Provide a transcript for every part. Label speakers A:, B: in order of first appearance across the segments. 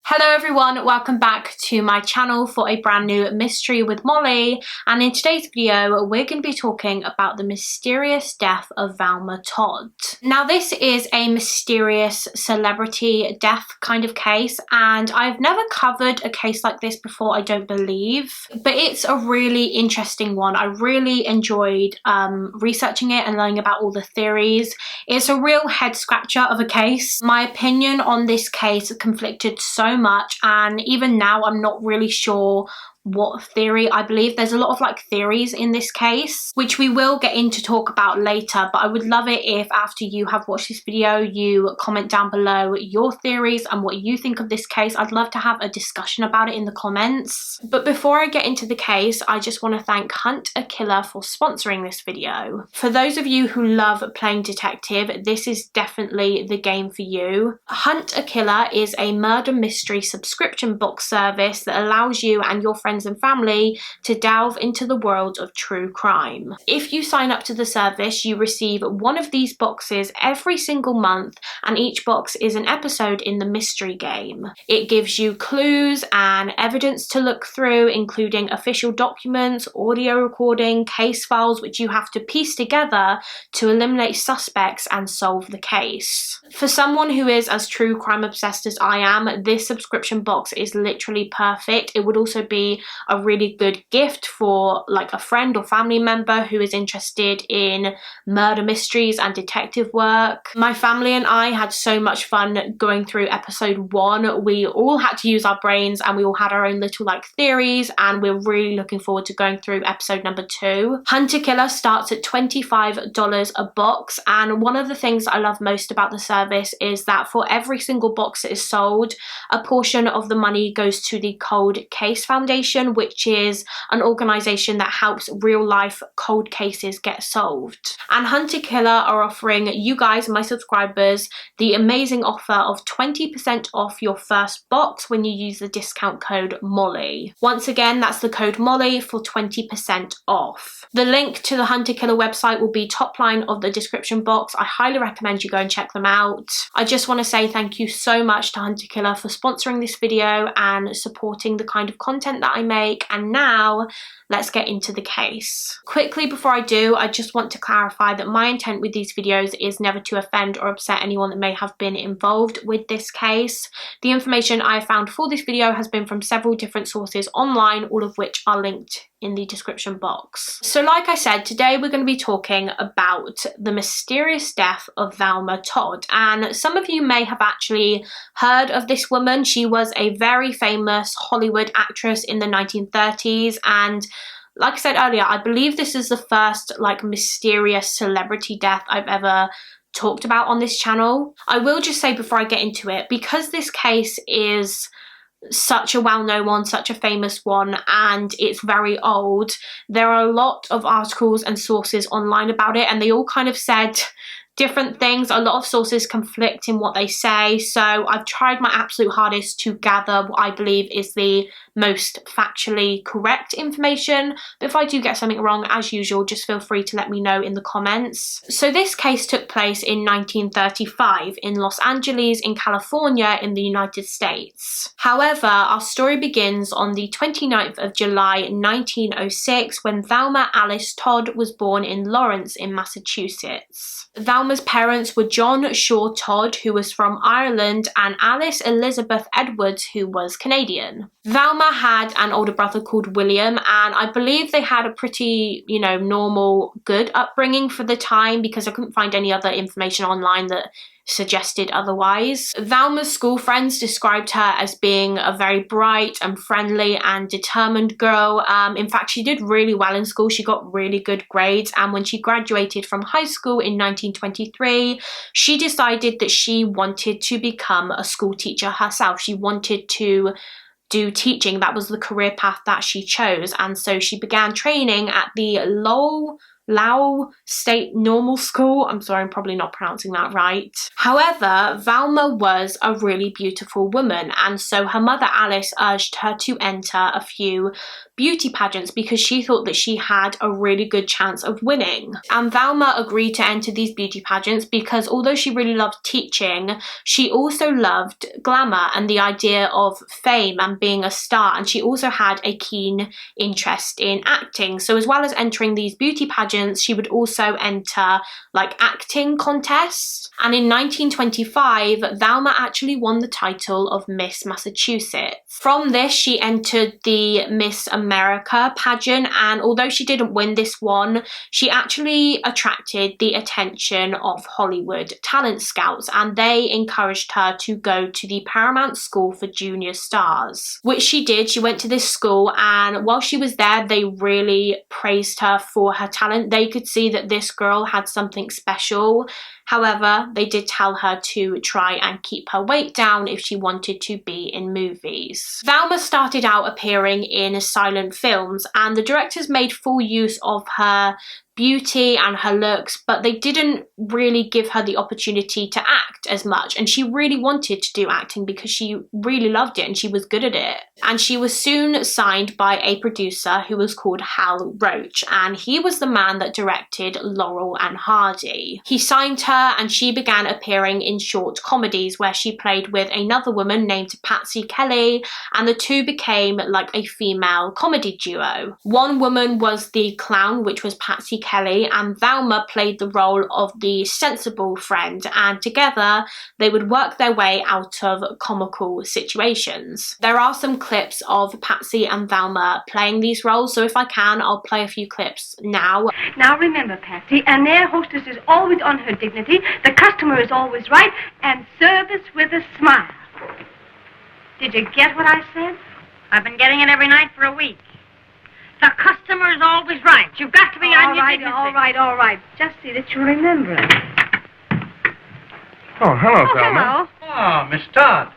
A: Hello everyone, welcome back to my channel for a brand new mystery with Molly, and in today's video we're going to be talking about the mysterious death of Thelma-Todd. Now this is a mysterious celebrity death kind of case, and I've never covered a case like this before, I don't believe, but it's a really interesting one. I really enjoyed researching it and learning about all the theories. It's a real head scratcher of a case. My opinion on this case conflicted so much, and even now I'm not really sure what theory I believe. There's a lot of theories in this case, which we will get into talk about later, but I would love it if after you have watched this video you comment down below your theories and what you think of this case. I'd love to have a discussion about it in the comments. But before I get into the case, I just want to thank Hunt a Killer for sponsoring this video. For those of you who love playing detective, this is definitely the game for you. Hunt a Killer is a murder mystery subscription box service that allows you and your friends and family to delve into the world of true crime. If you sign up to the service, you receive one of these boxes every single month, and each box is an episode in the mystery game. It gives you clues and evidence to look through, including official documents, audio recording, case files which you have to piece together to eliminate suspects and solve the case. For someone who is as true crime obsessed as I am, this subscription box is literally perfect. It would also be a really good gift for a friend or family member who is interested in murder mysteries and detective work. My family and I had so much fun going through episode 1. We all had to use our brains and we all had our own little theories, and we're really looking forward to going through episode number 2. Hunt a Killer starts at $25 a box, and one of the things I love most about the service is that for every single box that is sold, a portion of the money goes to the Cold Case Foundation, which is an organization that helps real life cold cases get solved. And Hunt a Killer are offering you guys, my subscribers, the amazing offer of 20% off your first box when you use the discount code Mollie. Once again, that's the code Mollie for 20% off. The link to the Hunt a Killer website will be top line of the description box. I highly recommend you go and check them out. I just want to say thank you so much to Hunt a Killer for sponsoring this video and supporting the kind of content that I make. And now let's get into the case. Quickly before I do, I just want to clarify that my intent with these videos is never to offend or upset anyone that may have been involved with this case. The information I found for this video has been from several different sources online, all of which are linked in the description box. So like I said, today we're going to be talking about the mysterious death of Thelma-Todd, and some of you may have actually heard of this woman. She was a very famous Hollywood actress in the 1930s, and like I said earlier, I believe this is the first mysterious celebrity death I've ever talked about on this channel. I will just say before I get into it, because this case is such a well-known one, such a famous one, and it's very old, there are a lot of articles and sources online about it, and they all kind of said different things. A lot of sources conflict in what they say, so I've tried my absolute hardest to gather what I believe is the most factually correct information. But if I do get something wrong, as usual, just feel free to let me know in the comments. So this case took place in 1935 in Los Angeles in California in the United States. However, our story begins on the 29th of July 1906 when Thelma Alice Todd was born in Lawrence in Massachusetts. Thelma's parents were John Shaw Todd, who was from Ireland, and Alice Elizabeth Edwards, who was Canadian. Thelma had an older brother called William, and I believe they had a pretty, normal, good upbringing for the time, because I couldn't find any other information online that suggested otherwise. Thelma's school friends described her as being a very bright and friendly and determined girl. In fact, she did really well in school. She got really good grades, and when she graduated from high school in 1923, she decided that she wanted to become a school teacher herself. She wanted to do teaching. That was the career path that she chose, and so she began training at the Lowell Lau State Normal School. I'm sorry, I'm probably not pronouncing that right. However, Thelma was a really beautiful woman, and so her mother Alice urged her to enter a few beauty pageants because she thought that she had a really good chance of winning. And Thelma agreed to enter these beauty pageants because although she really loved teaching, she also loved glamour and the idea of fame and being a star, and she also had a keen interest in acting. So as well as entering these beauty pageants, she would also enter like acting contests. And in 1925, Thelma actually won the title of Miss Massachusetts. From this, she entered the Miss America pageant, and although she didn't win this one, she actually attracted the attention of Hollywood talent scouts, and they encouraged her to go to the Paramount School for Junior Stars, which she did. She went to this school, and while she was there, they really praised her for her talent. They could see that this girl had something special. However, they did tell her to try and keep her weight down if she wanted to be in movies. Thelma started out appearing in silent films, and the directors made full use of her beauty and her looks, but they didn't really give her the opportunity to act as much, and she really wanted to do acting because she really loved it and she was good at it. And she was soon signed by a producer who was called Hal Roach, and he was the man that directed Laurel and Hardy. He signed her and she began appearing in short comedies where she played with another woman named Patsy Kelly, and the two became like a female comedy duo. One woman was the clown, which was Patsy Kelly, and Thelma played the role of the sensible friend, and together they would work their way out of comical situations. There are some clips of Patsy and Thelma playing these roles, so if I can, I'll play a few clips now.
B: Now remember, Patsy, an air hostess is always on her dignity, the customer is always right, and service with a smile. Did you get what I said?
C: I've been getting it every night for a week. The customer is always right. You've got to be on your dignity.
B: All right. Just see that you remember it.
D: Oh, hello, Thelma.
B: Hello.
D: Oh, Miss Todd.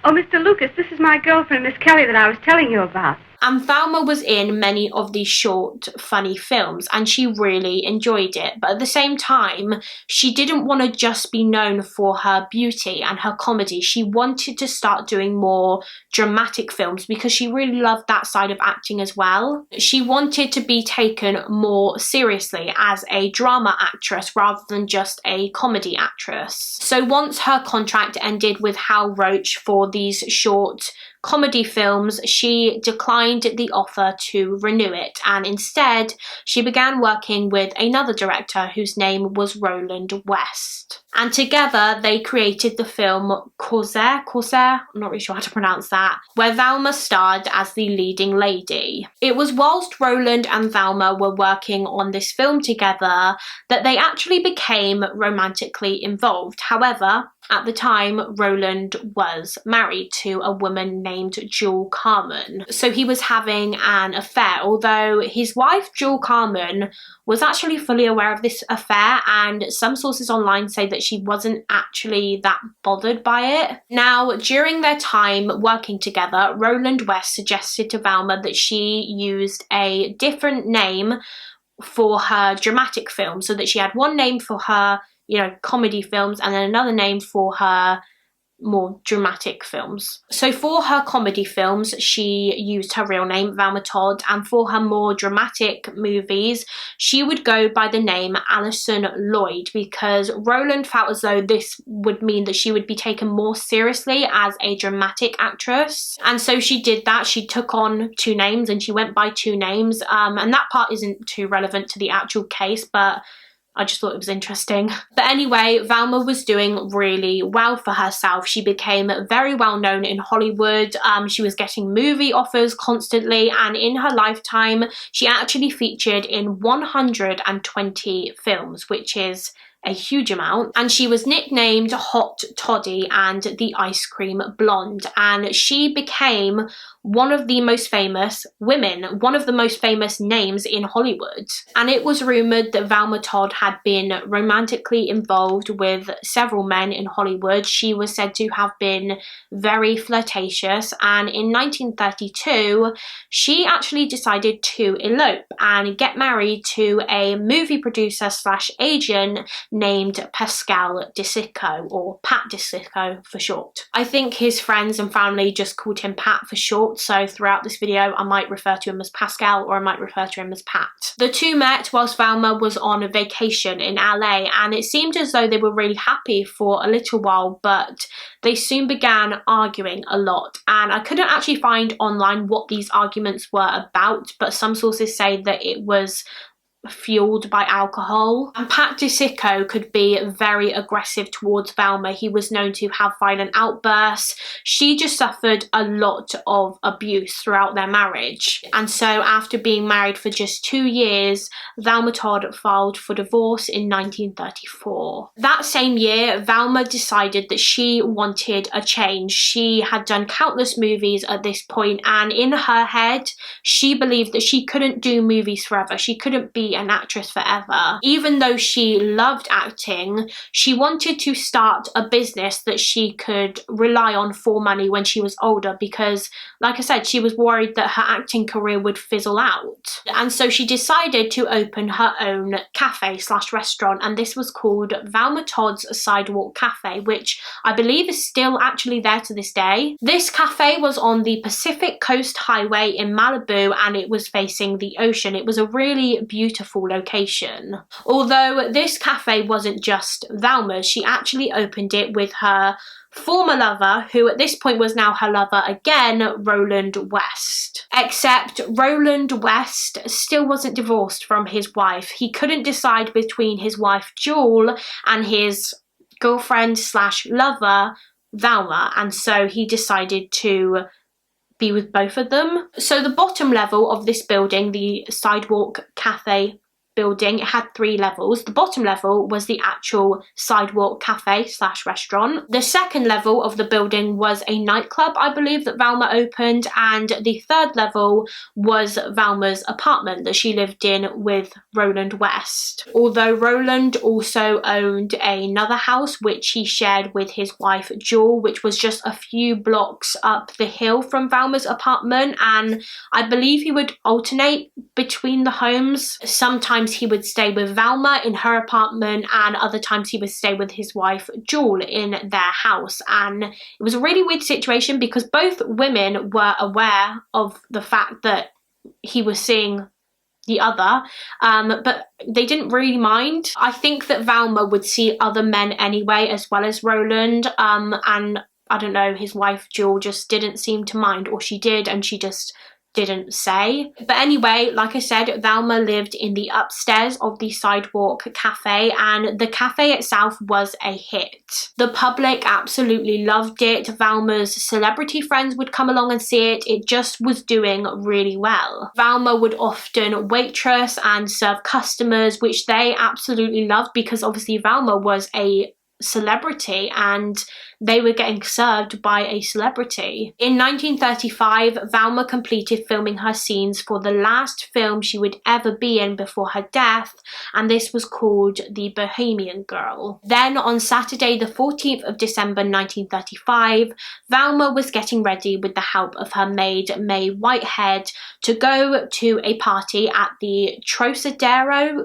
B: Oh, Mr. Lucas, this is my girlfriend, Miss Kelly, that I was telling you about.
A: And Thelma was in many of these short, funny films, and she really enjoyed it. But at the same time, she didn't want to just be known for her beauty and her comedy. She wanted to start doing more dramatic films because she really loved that side of acting as well. She wanted to be taken more seriously as a drama actress rather than just a comedy actress. So once her contract ended with Hal Roach for these short comedy films, she declined the offer to renew it, and instead she began working with another director whose name was Roland West. And together they created the film Corsair, I'm not really sure how to pronounce that, where Thelma starred as the leading lady. It was whilst Roland and Thelma were working on this film together that they actually became romantically involved. However, at the time, Roland was married to a woman named Jewel Carmen, so he was having an affair, although his wife, Jewel Carmen, was actually fully aware of this affair, and some sources online say that she wasn't actually that bothered by it. Now, during their time working together, Roland West suggested to Thelma that she used a different name for her dramatic film, so that she had one name for her comedy films and then another name for her more dramatic films. So for her comedy films, she used her real name, Thelma Todd, and for her more dramatic movies, she would go by the name Alison Lloyd, because Roland felt as though this would mean that she would be taken more seriously as a dramatic actress. And so she did that. She took on two names and she went by two names. And that part isn't too relevant to the actual case, but I just thought it was interesting. But anyway, Thelma was doing really well for herself. She became very well known in Hollywood. She was getting movie offers constantly, and in her lifetime, she actually featured in 120 films, which is a huge amount. And she was nicknamed Hot Toddy and the Ice Cream Blonde, and she became one of the most famous women, one of the most famous names in Hollywood. And it was rumoured that Thelma Todd had been romantically involved with several men in Hollywood. She was said to have been very flirtatious, and in 1932 she actually decided to elope and get married to a movie producer slash agent named Pascal DiCicco, or Pat DiCicco for short. I think his friends and family just called him Pat for short, so throughout this video I might refer to him as Pascal or I might refer to him as Pat. The two met whilst Thelma was on a vacation in LA, and it seemed as though they were really happy for a little while, but they soon began arguing a lot, and I couldn't actually find online what these arguments were about, but some sources say that it was fueled by alcohol. And Pat DiCicco could be very aggressive towards Thelma. He was known to have violent outbursts. She just suffered a lot of abuse throughout their marriage. And so after being married for just 2 years, Thelma Todd filed for divorce in 1934. That same year, Thelma decided that she wanted a change. She had done countless movies at this point, and in her head, she believed that she couldn't do movies forever. She couldn't be an actress forever. Even though she loved acting, she wanted to start a business that she could rely on for money when she was older, because like I said, she was worried that her acting career would fizzle out. And so she decided to open her own cafe slash restaurant, and this was called Thelma Todd's Sidewalk Cafe, which I believe is still actually there to this day. This cafe was on the Pacific Coast Highway in Malibu, and it was facing the ocean. It was a really beautiful location. Although this cafe wasn't just Thelma's, she actually opened it with her former lover, who at this point was now her lover again, Roland West. Except Roland West still wasn't divorced from his wife. He couldn't decide between his wife Jewel and his girlfriend slash lover Thelma, and so he decided to be with both of them. So the bottom level of this building, the Sidewalk Cafe building, it had 3 levels. The bottom level was the actual Sidewalk Cafe slash restaurant. The second level of the building was a nightclub, I believe, that Thelma opened, and the third level was Thelma's apartment that she lived in with Roland West. Although Roland also owned another house which he shared with his wife Jewel, which was just a few blocks up the hill from Thelma's apartment, and I believe he would alternate between the homes. Sometimes he would stay with Thelma in her apartment, and other times he would stay with his wife Jewel in their house. And it was a really weird situation because both women were aware of the fact that he was seeing the other, but they didn't really mind. I think that Thelma would see other men anyway, as well as Roland, and I don't know, his wife Jewel just didn't seem to mind, or she did and she just didn't say. But anyway, like I said, Thelma lived in the upstairs of the Sidewalk Cafe, and the cafe itself was a hit. The public absolutely loved it. Thelma's celebrity friends would come along and see it. It just was doing really well. Thelma would often waitress and serve customers, which they absolutely loved because obviously Thelma was a celebrity and they were getting served by a celebrity. In 1935, Thelma completed filming her scenes for the last film she would ever be in before her death, and this was called The Bohemian Girl. Then on Saturday the 14th of December 1935, Thelma was getting ready with the help of her maid May Whitehead to go to a party at the Trocadero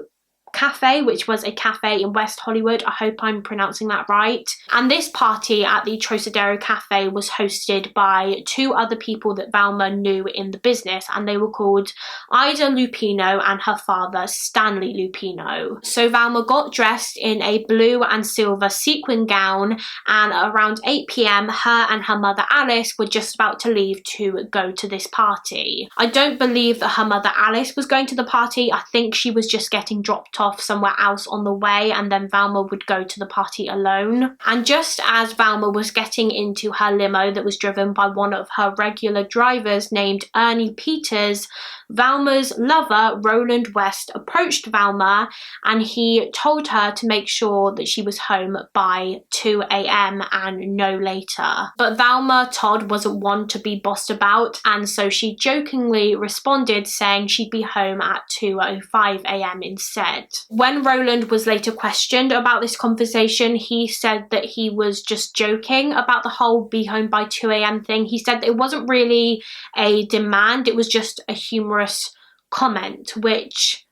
A: Cafe, which was a cafe in West Hollywood. I hope I'm pronouncing that right. And this party at the Trocadero Cafe was hosted by 2 other people that Thelma knew in the business, and they were called Ida Lupino and her father Stanley Lupino. So Thelma got dressed in a blue and silver sequin gown, and around 8 p.m. her and her mother Alice were just about to leave to go to this party. I don't believe that her mother Alice was going to the party. I think she was just getting dropped off off somewhere else on the way, and then Velma would go to the party alone. And just as Velma was getting into her limo that was driven by one of her regular drivers named Ernie Peters, Velma's lover, Roland West, approached Velma and he told her to make sure that she was home by 2 a.m. and no later. But Velma Todd wasn't one to be bossed about, and so she jokingly responded saying she'd be home at 2:05 a.m. instead. When Roland was later questioned about this conversation, he said that he was just joking about the whole be home by 2 a.m. thing. He said that it wasn't really a demand, it was just a humorous comment, which,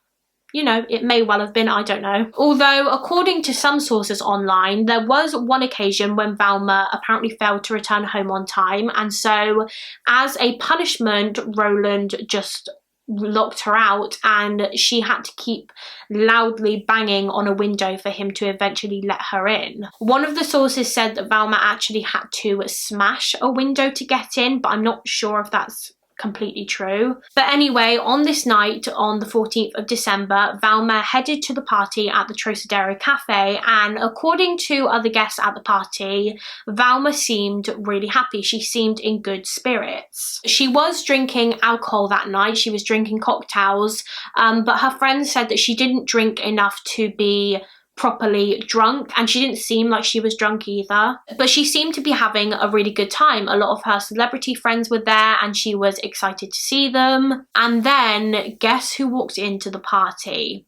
A: you know, it may well have been, I don't know. Although, according to some sources online, there was one occasion when Velma apparently failed to return home on time, and so as a punishment, Roland just locked her out and she had to keep loudly banging on a window for him to eventually let her in. One of the sources said that Velma actually had to smash a window to get in, but I'm not sure if that's completely true. But anyway, on this night, on the 14th of December, Velma headed to the party at the Trocadero Cafe, and according to other guests at the party, Velma seemed really happy. She seemed in good spirits. She was drinking alcohol that night, she was drinking cocktails, but her friends said that she didn't drink enough to be properly drunk, and she didn't seem like she was drunk either, but she seemed to be having a really good time. A lot of her celebrity friends were there and she was excited to see them. And then guess who walked into the party?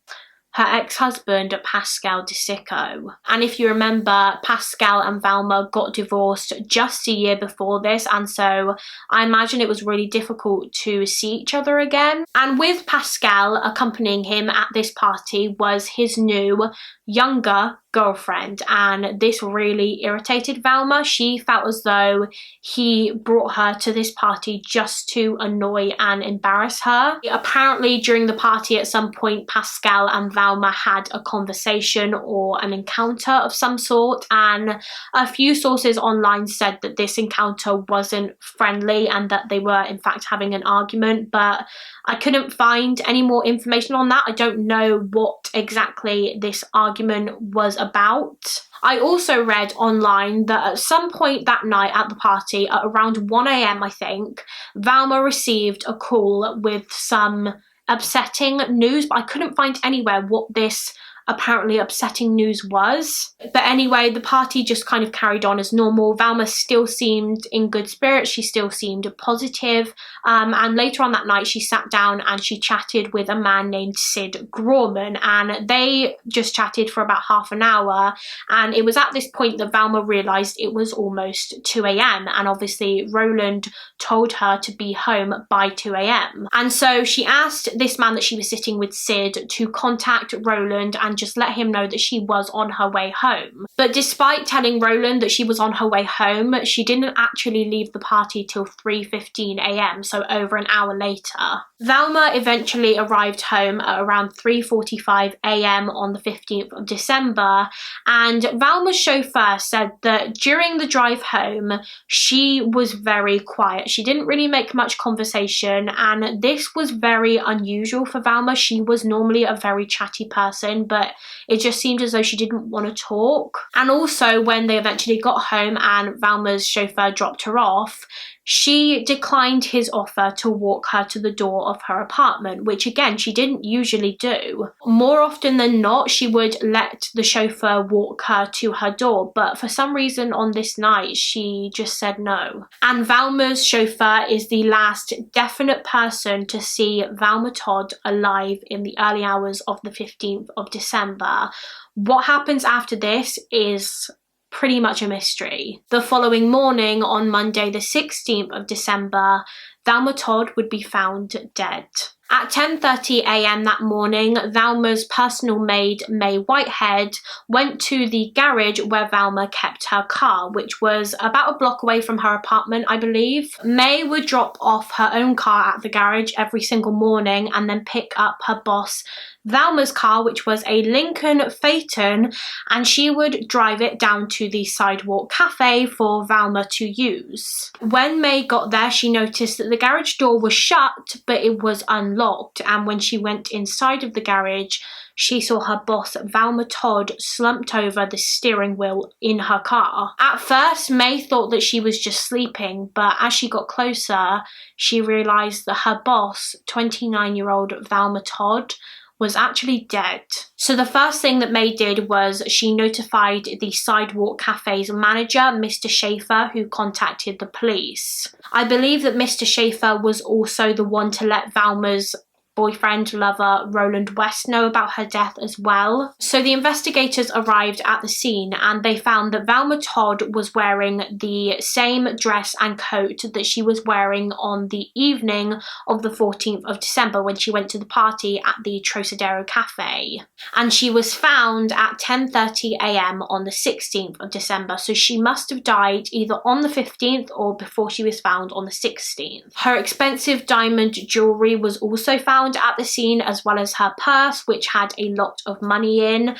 A: Her ex-husband, Pascal DiCicco. And if you remember, Pascal and Velma got divorced just a year before this, and so I imagine it was really difficult to see each other again. And with Pascal accompanying him at this party was his new, younger girlfriend, and this really irritated Velma. She felt as though he brought her to this party just to annoy and embarrass her. Apparently during the party at some point, Pascal and Velma had a conversation or an encounter of some sort, and a few sources online said that this encounter wasn't friendly and that they were in fact having an argument, but I couldn't find any more information on that. I don't know what exactly this argument was about. I also read online that at some point that night at the party, at around 1 a.m. I think, Velma received a call with some upsetting news, but I couldn't find anywhere what this apparently upsetting news was. But anyway, the party just kind of carried on as normal. Velma still seemed in good spirits, she still seemed positive, and later on that night she sat down and she chatted with a man named Sid Gorman, and they just chatted for about half an hour, and it was at this point that Velma realised it was almost 2 a.m. and obviously Roland told her to be home by 2 a.m. and so she asked this man that she was sitting with, Sid, to contact Roland and just let him know that she was on her way home. But despite telling Roland that she was on her way home, she didn't actually leave the party till 3:15 a.m, so over an hour later. Velma eventually arrived home at around 3:45 a.m. on the 15th of December, and Velma's chauffeur said that during the drive home she was very quiet. She didn't really make much conversation, and this was very unusual for Velma. She was normally a very chatty person, but it just seemed as though she didn't want to talk. And also when they eventually got home and Velma's chauffeur dropped her off, she declined his offer to walk her to the door of her apartment, which again, she didn't usually do. More often than not, she would let the chauffeur walk her to her door, but for some reason on this night, she just said no. And Velma's chauffeur is the last definite person to see Velma Todd alive in the early hours of the 15th of December. What happens after this is pretty much a mystery. The following morning, on Monday the 16th of December, Velma Todd would be found dead. At 10:30 a.m. that morning, Velma's personal maid, May Whitehead, went to the garage where Velma kept her car, which was about a block away from her apartment, I believe. May would drop off her own car at the garage every single morning and then pick up her boss, Velma's car, which was a Lincoln Phaeton, and she would drive it down to the Sidewalk cafe for Velma to use. When May got there, she noticed that the garage door was shut, but it was unlocked, and when she went inside of the garage, she saw her boss, Velma Todd, slumped over the steering wheel in her car. At first, May thought that she was just sleeping, but as she got closer, she realised that her boss, 29-year-old Velma Todd, was actually dead. So the first thing that May did was she notified the Sidewalk Cafe's manager, Mr. Schaefer, who contacted the police. I believe that Mr. Schaefer was also the one to let Velma's boyfriend, lover, Roland West, know about her death as well. So the investigators arrived at the scene and they found that Velma Todd was wearing the same dress and coat that she was wearing on the evening of the 14th of December when she went to the party at the Trocadero Cafe. And she was found at 10:30 a.m. on the 16th of December, so she must have died either on the 15th or before she was found on the 16th. Her expensive diamond jewellery was also found at the scene, as well as her purse, which had a lot of money in.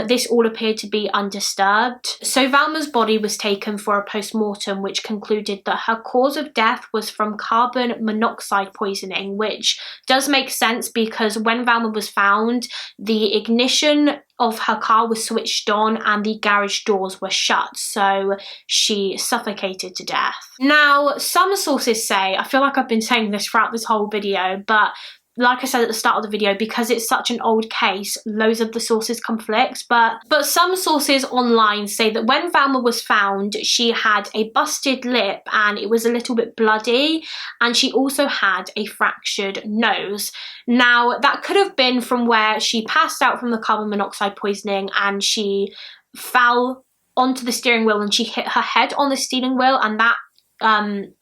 A: This all appeared to be undisturbed. So Velma's body was taken for a post-mortem, which concluded that her cause of death was from carbon monoxide poisoning, which does make sense because when Velma was found, the ignition of her car was switched on and the garage doors were shut, so she suffocated to death. Now, some sources say, I feel like I've been saying this throughout this whole video, but like I said at the start of the video, because it's such an old case, loads of the sources conflict, but some sources online say that when Velma was found, she had a busted lip and it was a little bit bloody, and she also had a fractured nose. Now, that could have been from where she passed out from the carbon monoxide poisoning and she fell onto the steering wheel and she hit her head on the steering wheel, and that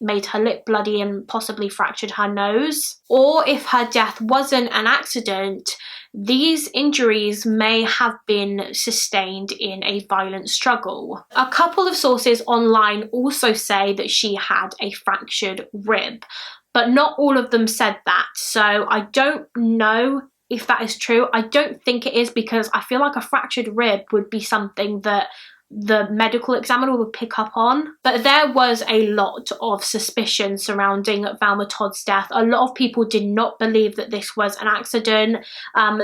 A: made her lip bloody and possibly fractured her nose. Or if her death wasn't an accident, these injuries may have been sustained in a violent struggle. A couple of sources online also say that she had a fractured rib, but not all of them said that, so I don't know if that is true. I don't think it is, because I feel like a fractured rib would be something that the medical examiner would pick up on. But there was a lot of suspicion surrounding Velma Todd's death. A lot of people did not believe that this was an accident.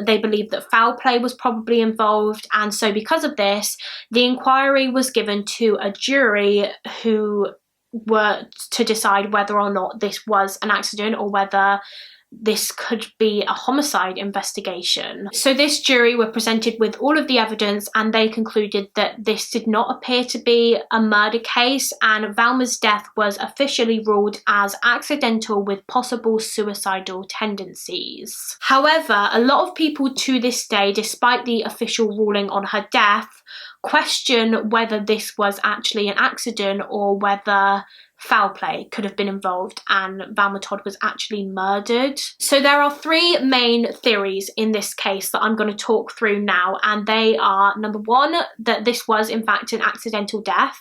A: They believed that foul play was probably involved, and so because of this, the inquiry was given to a jury who were to decide whether or not this was an accident or whether this could be a homicide investigation. So this jury were presented with all of the evidence and they concluded that this did not appear to be a murder case, and Velma's death was officially ruled as accidental with possible suicidal tendencies. However, a lot of people to this day, despite the official ruling on her death, question whether this was actually an accident or whether foul play could have been involved and Velma Todd was actually murdered. So there are three main theories in this case that I'm going to talk through now, and they are: number one, that this was in fact an accidental death;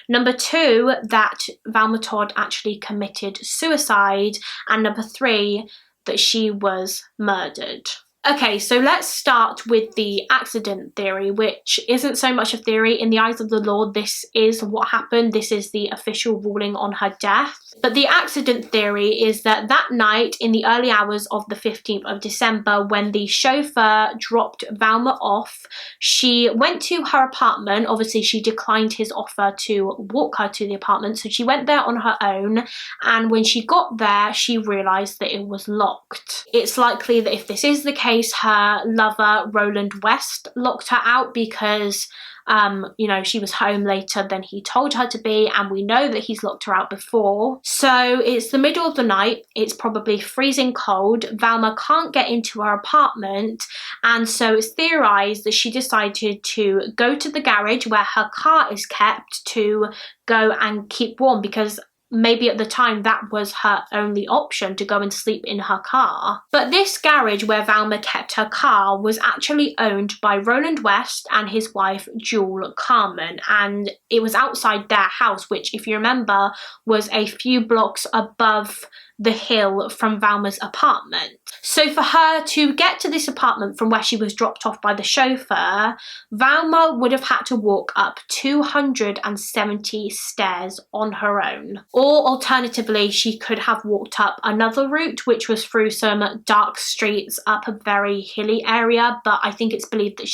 A: number two, that Velma Todd actually committed suicide; and number three, that she was murdered. Okay, so let's start with the accident theory, which isn't so much a theory. In the eyes of the law, this is what happened. This is the official ruling on her death. But the accident theory is that that night, in the early hours of the 15th of December, when the chauffeur dropped Velma off, she went to her apartment. Obviously, she declined his offer to walk her to the apartment, so she went there on her own. And when she got there, she realised that it was locked. It's likely that if this is the case, her lover, Roland West, locked her out because she was home later than he told her to be, and we know that he's locked her out before. So it's the middle of the night, it's probably freezing cold, Velma can't get into her apartment, and so it's theorised that she decided to go to the garage where her car is kept to go and keep warm, because maybe at the time that was her only option, to go and sleep in her car. But this garage where Velma kept her car was actually owned by Roland West and his wife Jewel Carmen, and it was outside their house, which, if you remember, was a few blocks above the hill from Velma's apartment. So for her to get to this apartment from where she was dropped off by the chauffeur, Velma would have had to walk up 270 stairs on her own. Or alternatively, she could have walked up another route, which was through some dark streets up a very hilly area. But I think it's believed that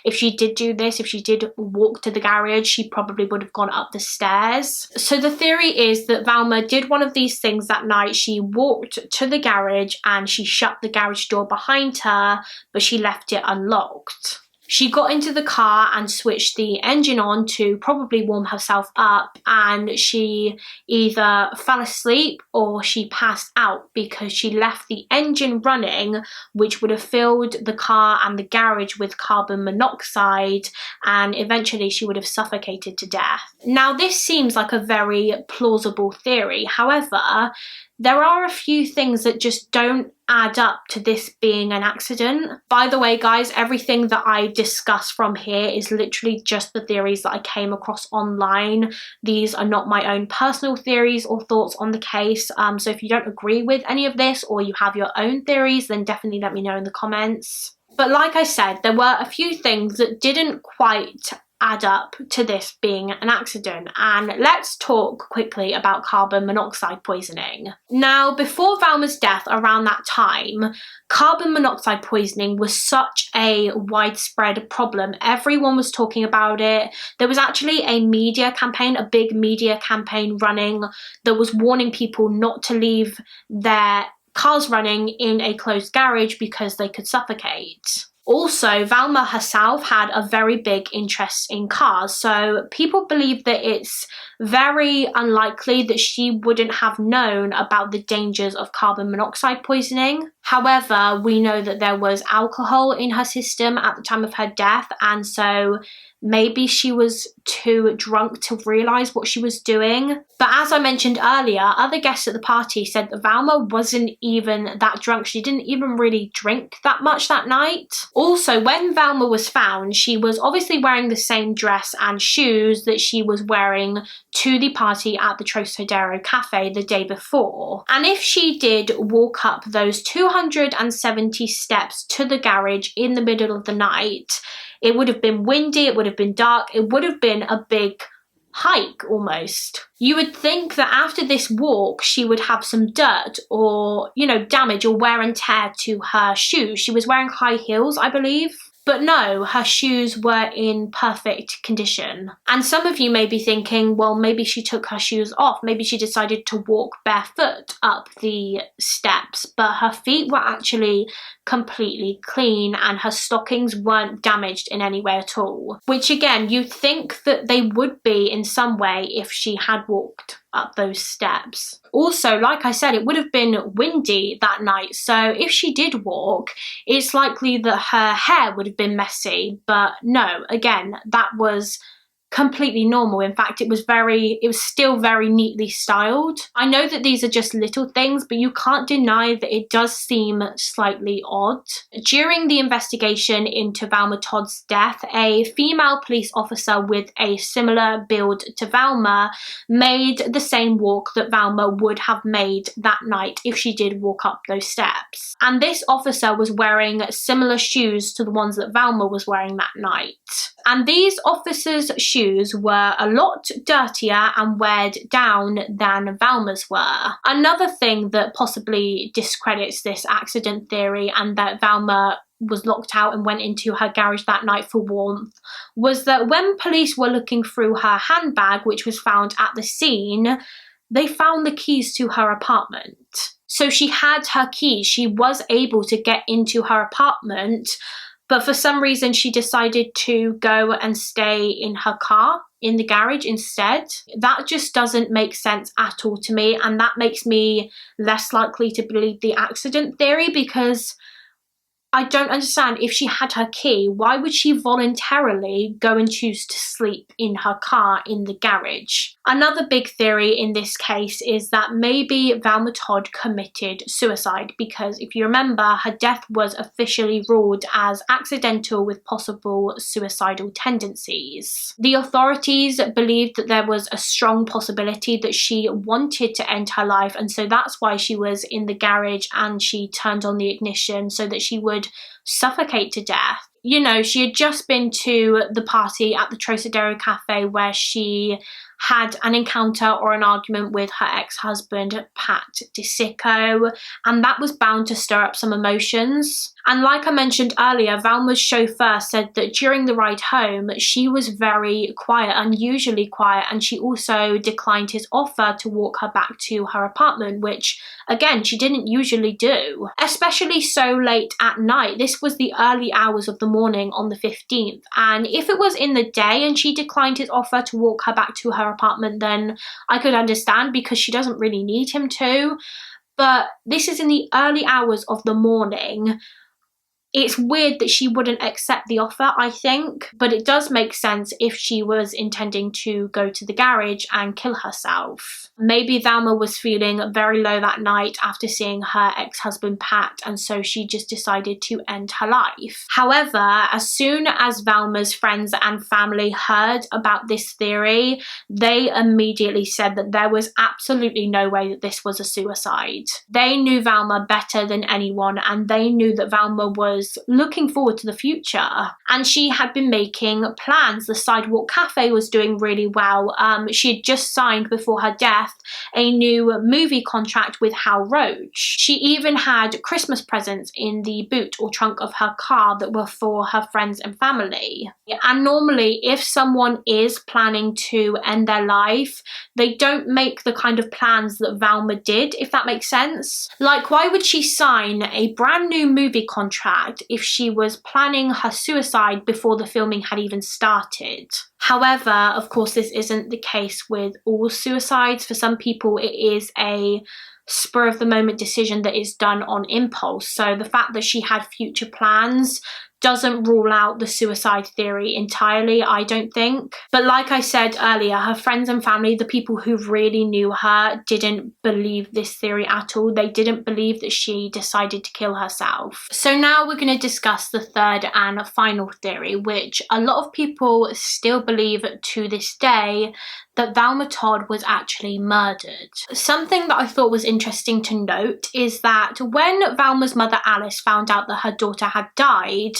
A: if she did do this, if she did walk to the garage, she probably would have gone up the stairs. So the theory is that Velma did one of these things that night. She walked to the garage and she shut the garage door behind her, but she left it unlocked. She got into the car and switched the engine on to probably warm herself up, and she either fell asleep or she passed out because she left the engine running, which would have filled the car and the garage with carbon monoxide, and eventually she would have suffocated to death. Now, this seems like a very plausible theory. However, there are a few things that just don't add up to this being an accident. By the way, guys, everything that I discuss from here is literally just the theories that I came across online. These are not my own personal theories or thoughts on the case. So if you don't agree with any of this, or you have your own theories, then definitely let me know in the comments. But like I said, there were a few things that didn't quite add up to this being an accident, and let's talk quickly about carbon monoxide poisoning. Now, before Velma's death, around that time, carbon monoxide poisoning was such a widespread problem. Everyone was talking about it. There was actually a media campaign, a big media campaign running that was warning people not to leave their cars running in a closed garage because they could suffocate. Also, Velma herself had a very big interest in cars, so people believe that it's very unlikely that she wouldn't have known about the dangers of carbon monoxide poisoning. However, we know that there was alcohol in her system at the time of her death, and so maybe she was too drunk to realise what she was doing. But as I mentioned earlier, other guests at the party said that Velma wasn't even that drunk. She didn't even really drink that much that night. Also, when Velma was found, she was obviously wearing the same dress and shoes that she was wearing to the party at the Trocadero Cafe the day before. And if she did walk up those 270 steps to the garage in the middle of the night, it would have been windy, it would have been dark, it would have been a big hike almost. You would think that after this walk she would have some dirt or, damage or wear and tear to her shoes. She was wearing high heels, I believe. But no, her shoes were in perfect condition. And some of you may be thinking, well, maybe she took her shoes off. Maybe she decided to walk barefoot up the steps, but her feet were actually completely clean and her stockings weren't damaged in any way at all. Which again, you'd think that they would be in some way if she had walked up those steps. Also, like I said, it would have been windy that night, so if she did walk, it's likely that her hair would have been messy, but no, again, that was completely normal. In fact, it was still very neatly styled. I know that these are just little things, but you can't deny that it does seem slightly odd. During the investigation into Velma Todd's death, a female police officer with a similar build to Velma made the same walk that Velma would have made that night if she did walk up those steps. And this officer was wearing similar shoes to the ones that Velma was wearing that night. And these officers' shoes were a lot dirtier and weighed down than Velma's were. Another thing that possibly discredits this accident theory and that Velma was locked out and went into her garage that night for warmth was that when police were looking through her handbag, which was found at the scene, they found the keys to her apartment. So she had her keys. She was able to get into her apartment, but for some reason she decided to go and stay in her car in the garage instead. That just doesn't make sense at all to me, and that makes me less likely to believe the accident theory, because I don't understand, if she had her key, why would she voluntarily go and choose to sleep in her car in the garage? Another big theory in this case is that maybe Thelma Todd committed suicide, because if you remember, her death was officially ruled as accidental with possible suicidal tendencies. The authorities believed that there was a strong possibility that she wanted to end her life, and so that's why she was in the garage and she turned on the ignition so that she would suffocate to death. You know, she had just been to the party at the Trocadero Cafe where she had an encounter or an argument with her ex-husband, Pat DiCicco, and that was bound to stir up some emotions. And like I mentioned earlier, Thelma's chauffeur said that during the ride home, she was very quiet, unusually quiet, and she also declined his offer to walk her back to her apartment, which, again, she didn't usually do, especially so late at night. This was the early hours of the morning on the 15th, and if it was in the day and she declined his offer to walk her back to her apartment, then I could understand, because she doesn't really need him to. But this is in the early hours of the morning. It's weird that she wouldn't accept the offer, I think, but it does make sense if she was intending to go to the garage and kill herself. Maybe Thelma was feeling very low that night after seeing her ex-husband Pat, and so she just decided to end her life. However, as soon as Thelma's friends and family heard about this theory, they immediately said that there was absolutely no way that this was a suicide. They knew Thelma better than anyone, and they knew that Thelma was looking forward to the future, and she had been making plans. The Sidewalk Cafe was doing really well. She had just signed before her death a new movie contract with Hal Roach. She even had Christmas presents in the boot or trunk of her car that were for her friends and family. And normally, if someone is planning to end their life, they don't make the kind of plans that Thelma did, if that makes sense. Like, why would she sign a brand new movie contract if she was planning her suicide before the filming had even started? However, of course, this isn't the case with all suicides. For some people, it is a spur of the moment decision that is done on impulse. So the fact that she had future plans doesn't rule out the suicide theory entirely, I don't think. But like I said earlier, her friends and family, the people who really knew her, didn't believe this theory at all. They didn't believe that she decided to kill herself. So now we're going to discuss the third and final theory, which a lot of people still believe to this day, that Thelma Todd was actually murdered. Something that I thought was interesting to note is that when Thelma's mother Alice found out that her daughter had died,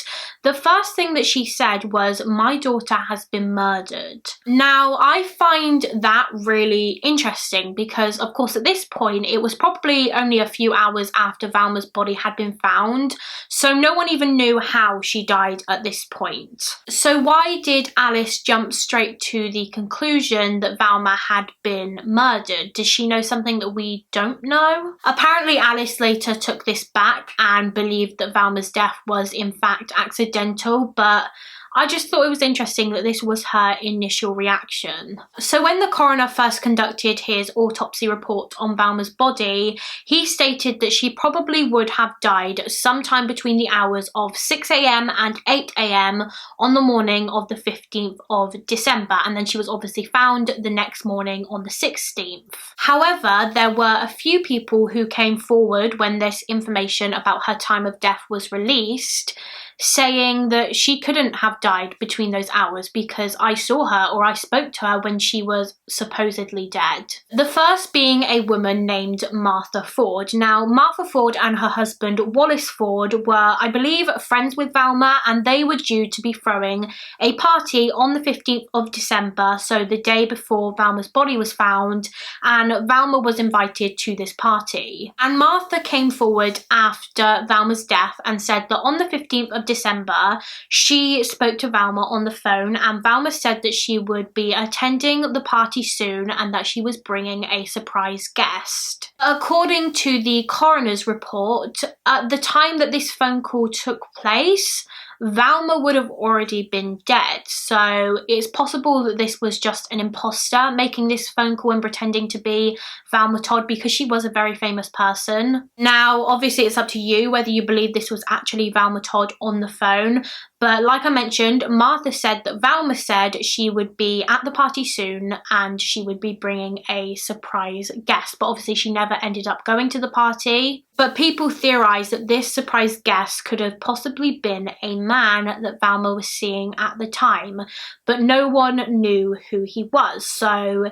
A: the first thing that she said was, "My daughter has been murdered." Now, I find that really interesting because, of course, at this point, it was probably only a few hours after Thelma's body had been found, so no one even knew how she died at this point. So why did Alice jump straight to the conclusion that Thelma had been murdered? Does she know something that we don't know? Apparently, Alice later took this back and believed that Thelma's death was in fact accidental, but I just thought it was interesting that this was her initial reaction. So when the coroner first conducted his autopsy report on Thelma's body, he stated that she probably would have died sometime between the hours of 6 AM and 8 AM on the morning of the 15th of December, and then she was obviously found the next morning on the 16th. However, there were a few people who came forward when this information about her time of death was released, saying that she couldn't have died between those hours because I saw her, or I spoke to her when she was supposedly dead. The first being a woman named Martha Ford. Now, Martha Ford and her husband Wallace Ford were, I believe, friends with Thelma, and they were due to be throwing a party on the 15th of December, so the day before Thelma's body was found, and Thelma was invited to this party. And Martha came forward after Thelma's death and said that on the 15th of December, she spoke to Thelma on the phone, and Thelma said that she would be attending the party soon and that she was bringing a surprise guest. According to the coroner's report, at the time that this phone call took place, Velma would have already been dead. So it's possible that this was just an imposter making this phone call and pretending to be Velma Todd, because she was a very famous person. Now, obviously it's up to you whether you believe this was actually Velma Todd on the phone. But like I mentioned, Martha said that Velma said she would be at the party soon and she would be bringing a surprise guest. But obviously she never ended up going to the party. But people theorise that this surprise guest could have possibly been a man that Velma was seeing at the time. But no one knew who he was. So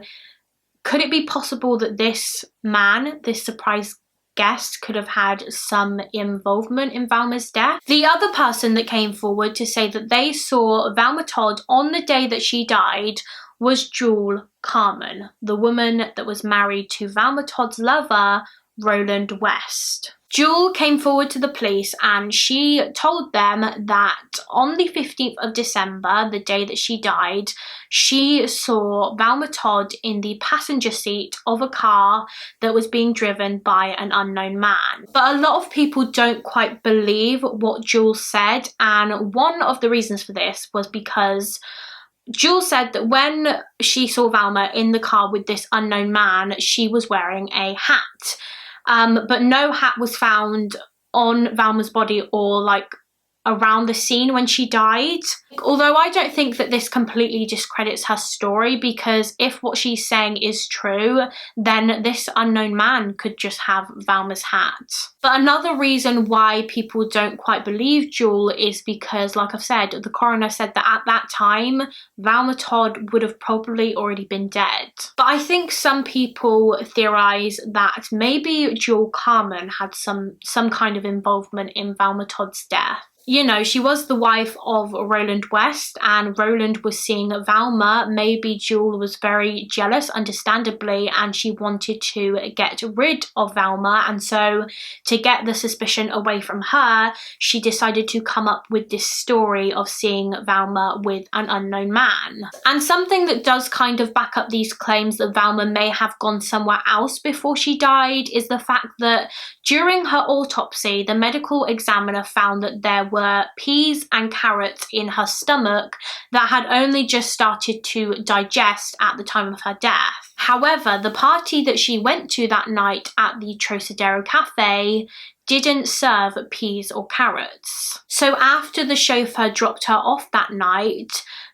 A: could it be possible that this man, this surprise guest, could have had some involvement in Velma's death? The other person that came forward to say that they saw Velma Todd on the day that she died was Jewel Carmen, the woman that was married to Velma Todd's lover, Roland West. Jewel came forward to the police and she told them that on the 15th of December, the day that she died, she saw Velma Todd in the passenger seat of a car that was being driven by an unknown man. But a lot of people don't quite believe what Jewel said, and one of the reasons for this was because Jewel said that when she saw Velma in the car with this unknown man, she was wearing a hat. But no hat was found on Velma's body or like around the scene when she died. Although I don't think that this completely discredits her story, because if what she's saying is true, then this unknown man could just have Velma's hat. But another reason why people don't quite believe Jewel is because, like I've said, the coroner said that at that time, Velma Todd would have probably already been dead. But I think some people theorise that maybe Jewel Carmen had some kind of involvement in Velma Todd's death. You know, she was the wife of Roland West and Roland was seeing Velma. Maybe Jewel was very jealous, understandably, and she wanted to get rid of Velma. And so to get the suspicion away from her, she decided to come up with this story of seeing Velma with an unknown man. And something that does kind of back up these claims that Velma may have gone somewhere else before she died is the fact that during her autopsy, the medical examiner found that there were peas and carrots in her stomach that had only just started to digest at the time of her death. However, the party that she went to that night at the Trocadero Cafe didn't serve peas or carrots. So after the chauffeur dropped her off that night,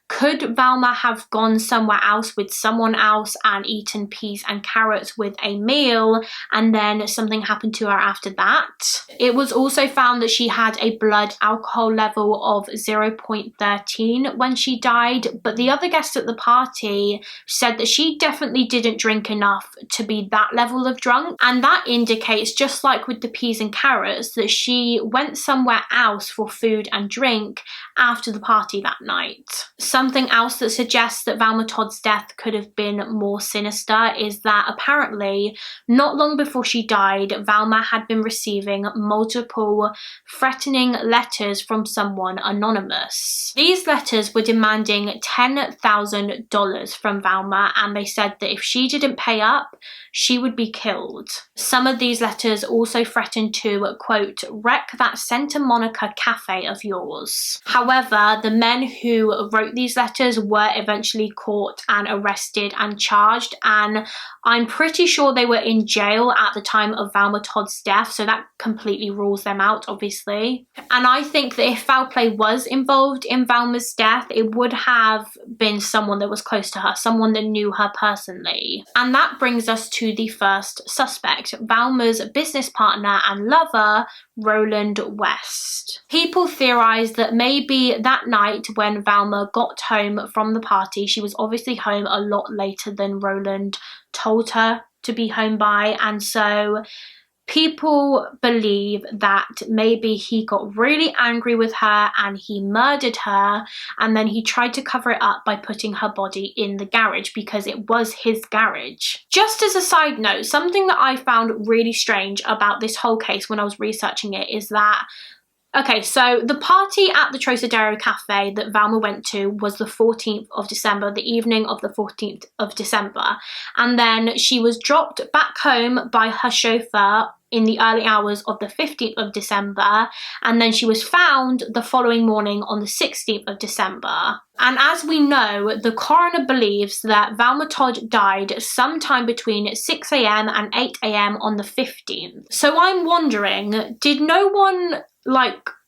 A: could Velma have gone somewhere else with someone else and eaten peas and carrots with a meal, and then something happened to her after that? It was also found that she had a blood alcohol level of 0.13 when she died, but the other guests at the party said that she definitely didn't drink enough to be that level of drunk, and that indicates, just like with the peas and carrots, that she went somewhere else for food and drink after the party that night. Something else that suggests that Velma Todd's death could have been more sinister is that apparently not long before she died, Velma had been receiving multiple threatening letters from someone anonymous. These letters were demanding $10,000 from Velma, and they said that if she didn't pay up, she would be killed. Some of these letters also threatened to, quote, wreck that Santa Monica cafe of yours. However, the men who wrote these letters were eventually caught and arrested and charged, and I'm pretty sure they were in jail at the time of Velma Todd's death, so that completely rules them out, obviously. And I think that if foul play was involved in Velma's death, it would have been someone that was close to her, someone that knew her personally. And that brings us to the first suspect, Velma's business partner and lover, Roland West. People theorise that maybe that night when Velma got home from the party, she was obviously home a lot later than Roland told her to be home by, and so people believe that maybe he got really angry with her and he murdered her, and then he tried to cover it up by putting her body in the garage because it was his garage. Just as a side note, something that I found really strange about this whole case when I was researching it is that Okay, so the party at the Trocadero Cafe that Velma went to was the 14th of December, the evening of the 14th of December. And then she was dropped back home by her chauffeur in the early hours of the 15th of December, and then she was found the following morning on the 16th of December. And as we know, the coroner believes that Velma Todd died sometime between 6 a.m. and 8 a.m. on the 15th. So I'm wondering, did no one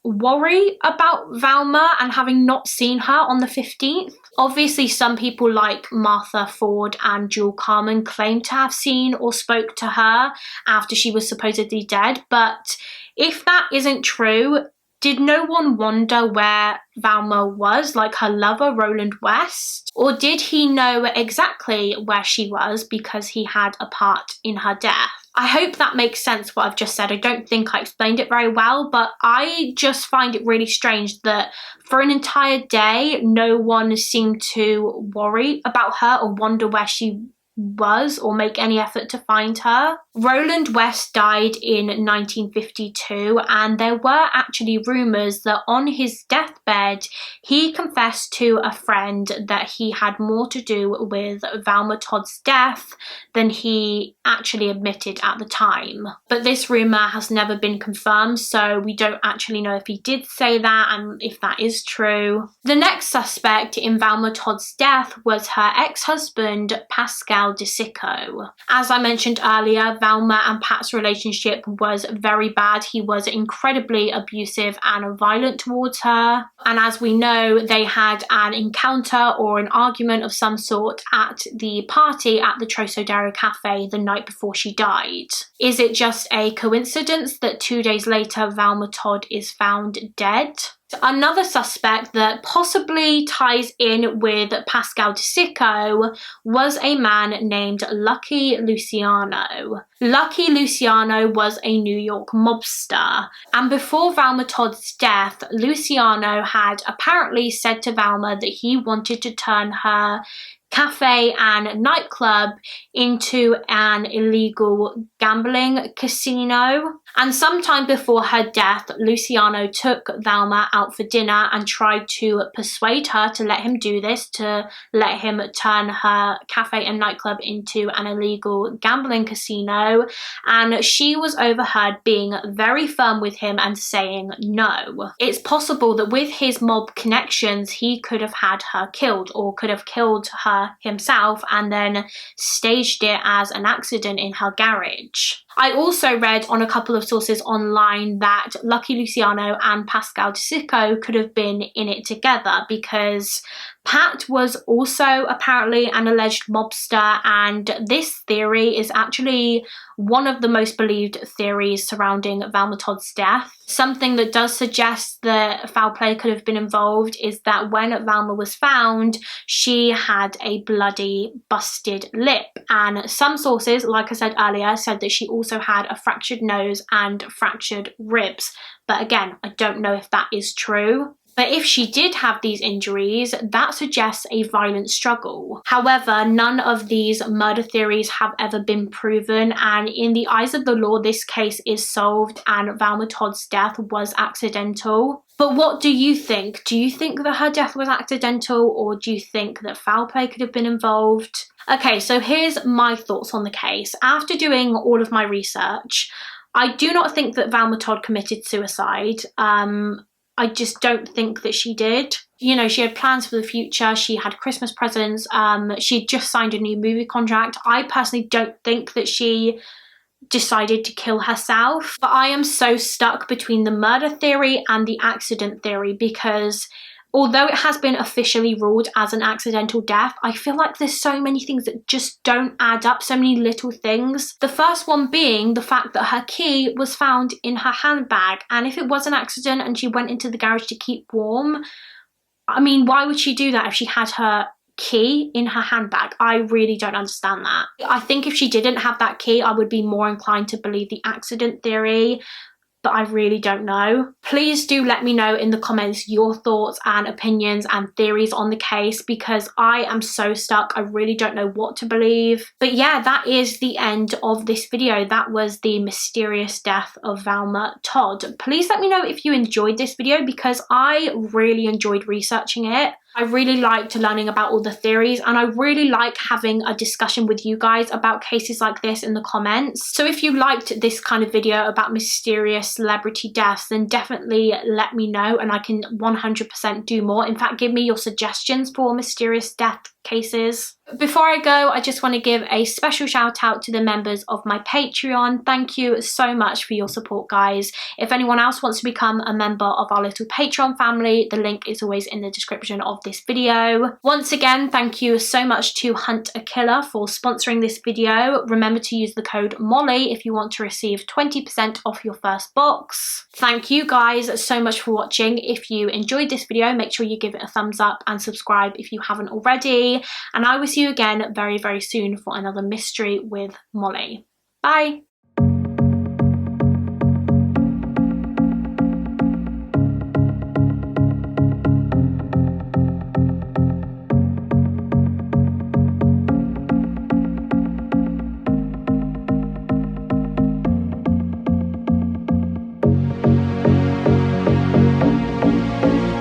A: worry about Velma and having not seen her on the 15th? Obviously, some people like Martha Ford and Jewel Carmen claim to have seen or spoke to her after she was supposedly dead, but if that isn't true, did no one wonder where Velma was, like her lover Roland West? Or did he know exactly where she was because he had a part in her death? I hope that makes sense what I've just said. I don't think I explained it very well, but I just find it really strange that for an entire day, no one seemed to worry about her or wonder where she was or make any effort to find her. Roland West died in 1952, and there were actually rumours that on his deathbed he confessed to a friend that he had more to do with Velma Todd's death than he actually admitted at the time. But this rumour has never been confirmed, so we don't actually know if he did say that and if that is true. The next suspect in Velma Todd's death was her ex-husband, Pascal DiCicco. As I mentioned earlier, Velma and Pat's relationship was very bad. He was incredibly abusive and violent towards her. And as we know, they had an encounter or an argument of some sort at the party at the Trocadero Cafe the night before she died. Is it just a coincidence that 2 days later Velma Todd is found dead? Another suspect that possibly ties in with Pascal DiCicco was a man named Lucky Luciano. Lucky Luciano was a New York mobster, and before Velma Todd's death, Luciano had apparently said to Velma that he wanted to turn her cafe and nightclub into an illegal gambling casino. And sometime before her death, Luciano took Velma out for dinner and tried to persuade her to let him do this, to let him turn her cafe and nightclub into an illegal gambling casino. And she was overheard being very firm with him and saying no. It's possible that with his mob connections, he could have had her killed or could have killed her himself and then staged it as an accident in her garage. I also read on a couple of sources online that Lucky Luciano and Pascal DiCicco could have been in it together because Pat was also apparently an alleged mobster, and this theory is actually one of the most believed theories surrounding Velma Todd's death. Something that does suggest that foul play could have been involved is that when Velma was found, she had a bloody, busted lip, and some sources, like I said earlier, said that she also had a fractured nose and fractured ribs. But again, I don't know if that is true. But if she did have these injuries, that suggests a violent struggle. However, none of these murder theories have ever been proven, and in the eyes of the law, this case is solved and Velma Todd's death was accidental. But what do you think? Do you think that her death was accidental, or do you think that foul play could have been involved? Okay, so here's my thoughts on the case. After doing all of my research, I do not think that Velma Todd committed suicide. I just don't think that she did. You know, she had plans for the future. She had Christmas presents. She just signed a new movie contract. I personally don't think that she decided to kill herself. But I am so stuck between the murder theory and the accident theory because although it has been officially ruled as an accidental death, I feel like there's so many things that just don't add up, so many little things. The first one being the fact that her key was found in her handbag, and if it was an accident and she went into the garage to keep warm, I mean, why would she do that if she had her key in her handbag? I really don't understand that. I think if she didn't have that key, I would be more inclined to believe the accident theory. but I really don't know. Please do let me know in the comments your thoughts and opinions and theories on the case, because I am so stuck. I really don't know what to believe. But yeah, that is the end of this video. That was the mysterious death of Thelma-Todd. Please let me know if you enjoyed this video, because I really enjoyed researching it. I really liked learning about all the theories, and I really like having a discussion with you guys about cases like this in the comments. So if you liked this kind of video about mysterious celebrity deaths, then definitely let me know and I can 100% do more. In fact, give me your suggestions for mysterious death cases. Before I go, I just want to give a special shout out to the members of my Patreon. Thank you so much for your support, guys. If anyone else wants to become a member of our little Patreon family, the link is always in the description of this video. Once again, thank you so much to Hunt a Killer for sponsoring this video. Remember to use the code Mollie if you want to receive 20% off your first box. Thank you guys so much for watching. If you enjoyed this video, make sure you give it a thumbs up and subscribe if you haven't already. And I will see you again very, very soon for another mystery with Mollie. Bye!